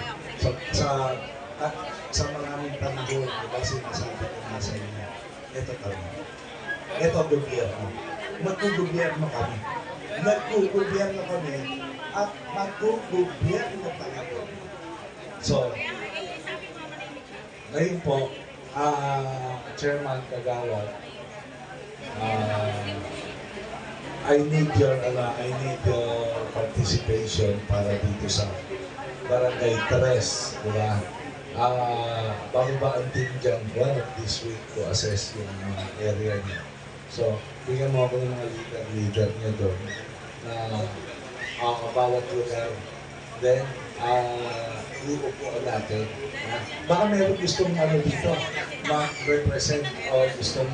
sa maraming panahon, diba sinasabi ko nga sa inyo, ito kami. Ito gobyerno. Magkugobyerno kami. Nagkugobyerno kami at magkugobyerno tayo. So, ngayon po, Chairman Kagawad, I need your participation para dito sa Barangay Tres, di ba? Bago ba ang team dyan, one of this week to assess yung area niya. So, bigyan mo ako ng mga leader niya doon na bawat lugar. Then, iupuan natin. Baka meron gustong dito, mag-represent o gustong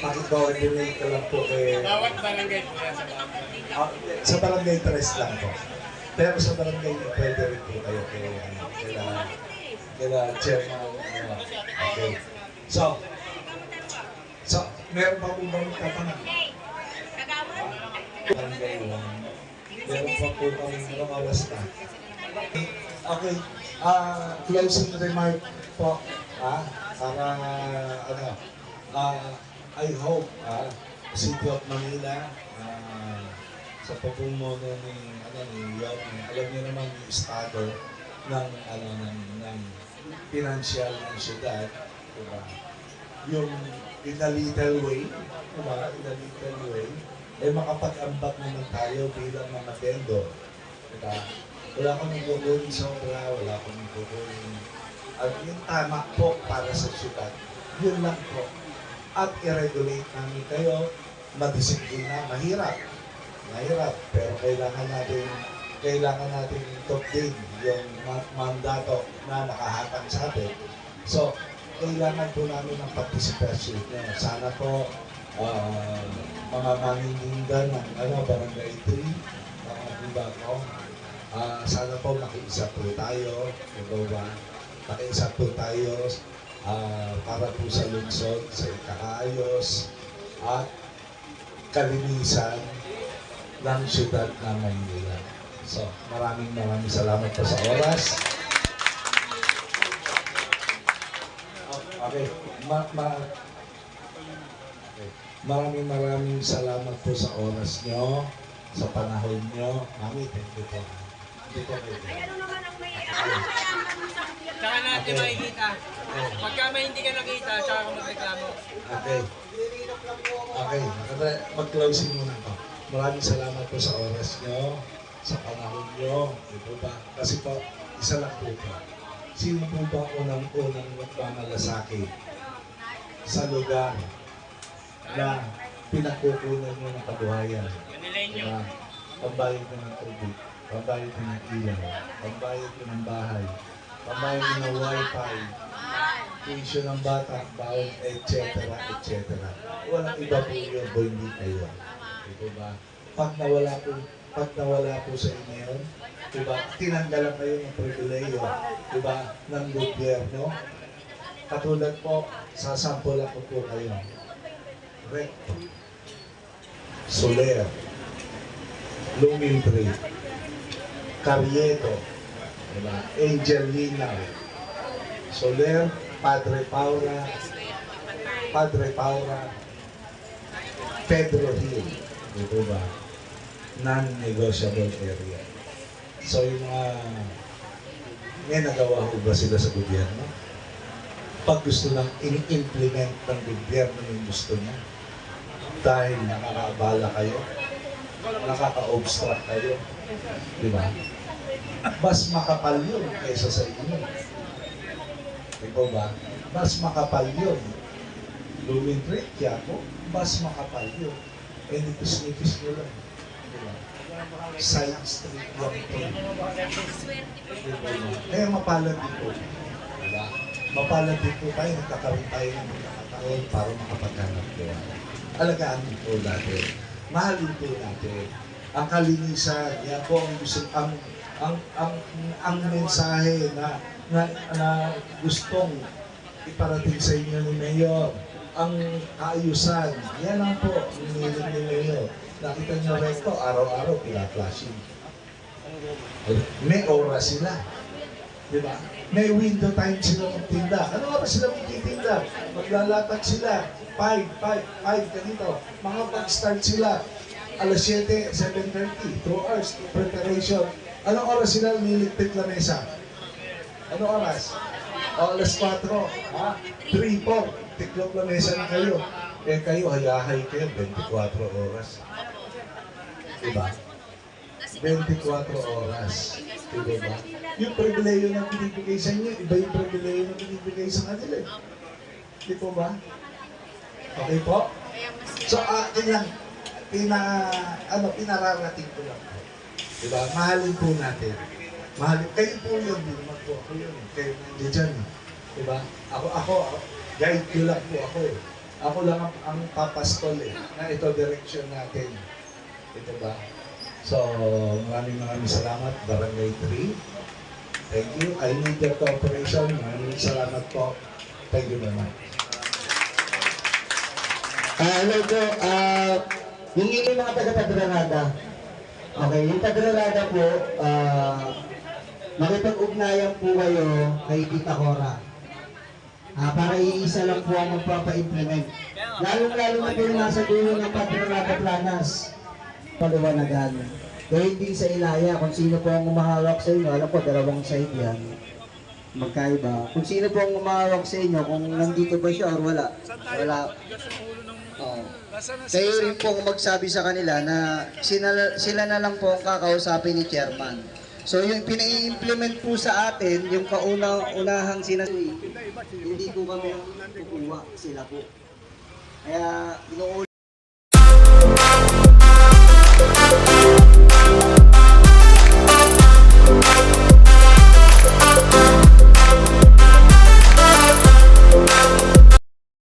maki-coordinate ka lang po Bawat barangay po yan sa barangay. sa barangay Tres lang po. Pero sa barangay pwede rin po kayo kila chairman. Okay. So, meron pa po bang tatanong? Barangay 1. Meron pa po kami ilang oras na. Okay. Closing remark po. Para I hope City of Manila sa pamumuno ni York, alam niyo naman yung estado ng financial ng syudad, diba? Yung in a little way, diba? In a little way, makapag-ambag naman tayo bilang mga vendor, diba? Wala kang kukunin sobra, wala kang kukunin. Yung tama po para sa syudad, yun lang po. At i-regulate namin kayo, madisiplina, mahirap, pero kailangan natin tupin yung mandato na nakahatang sa atin. So, kailangan po namin ng participation nyo. Sana po, mga manininda ng Barangay 3, iba ko, sana po makiisa po tayo, diba? Makiisa po tayo, para po sa lungsod, sa ikaayos at kalinisan ng syudad ng Maynila. So, maraming salamat po sa oras. Okay. Maraming salamat po sa oras nyo, sa panahon nyo. Mami, thank you po. Saka natin makikita. Pagka may hindi ka nakita, saka ka magreklamo. Okay. Mag-closing muna po. Maraming salamat po sa oras nyo, sa panahon nyo. Di ba? Kasi po, isa lang po po. Sino po ba unang-unang magmamalasakit sa lugar na pinagkukunan nyo ng kabuhayan? Manilenyo. Pambayad ko ng tubig, pambayad ko ng ilaw, pambayad ko ng bahay, pambayad ng wifi, tuition ng bata, baon, etc. Walang iba po yun, kung hindi kayo. Di ba? Pag nawala po sa inyo yun, di ba? Tinanggalan kayo ng pribileyo, di ba? Ng gobyerno. Katulad po, sasampulan ko po kayo. Recto, Soler, Lumintri, Carriedo, diba? Angel Linaw, Soler, Padre Paula, Pedro Hill, di ba? Non-negotiable area. So yung mga may nagawa ko ba sila sa gobyerno? Pag gusto lang in-implement ng gobyerno yung gusto niya, dahil nakakaabala kayo, nakaka-obstruct kayo, di ba? Mas makapal yun kaysa sa inyo. Di ba? Mas makapal yun. Lumintri, Quiapo, mas makapal yun. Eh, nipis-nipis nyo lang. Di ba? Side street lang ito. Diba? Kaya mapalad din po. Diba? Mapalad din po tayo, nagkakaroon tayo ng pagkakataon para makapaghanap po. Alagaan po natin. Mahalin po natin. Ang kalinisan, yan po ang gusto, ang mensahe na gustong iparating sa inyo ni Mayor. Ang kaayusan, yan lang po, hinihiling ni Mayor. Nakita niyo recto, araw-araw pila-flashing. May oras sila. Di ba? May window time sila magtinda. Ano oras sila magtitinda? Maglalatag sila. 5 ganito. Mga pag-start sila. Alas 7, 7:30. 2 hours. Preparation. Anong oras sila niligpit la mesa? Anong oras? O, alas 4. Ha? 3, 4. Tiklop la mesa na kayo. Eh kayo, hayahay kayo. 24 oras. Diba? 24 oras. Diba? Yung pribileyo na binibigay sa inyo, iba yung pribileyo na binibigay sa kanila. Di po ba? Okay po? So, akin lang, pinararating ko lang po. Diba? Mahalin po natin. Mahalin. Kayo po yun, di naman po ako yun. Kayo nandiyan dyan. Diba? Ako, guide ko lang po ako eh. Ako lang ang papastol eh, na ito direction natin. Ito ba? So, maraming salamat, Barangay 3. Thank you. I need your cooperation. Maraming salamat po. Thank you very much. Hello po, yung mga taga-Tadrarada. Okay, yung Tadrarada po, makipag-ugnayan po kayo kay Tita Cora. Para iisa lang po ang magpapa-implement. Lalo-lalo na po yung nasa dulo ng Tadrarada Planas. Paliwanagan. Kaya hindi sa Ilaya, kung sino po ang umahawak sa inyo, alam po, dalawang side yan. Magkaiba. Kung sino po ang umahawak sa inyo, kung nandito ba siya or wala. Wala. Kayo rin po magsabi sa kanila na sila na lang po ang kakausapin ni Chairman. So yung pina-implement po sa atin, yung kauna-unahang sinasabi, hindi po kami ang kukuha, sila po. Kaya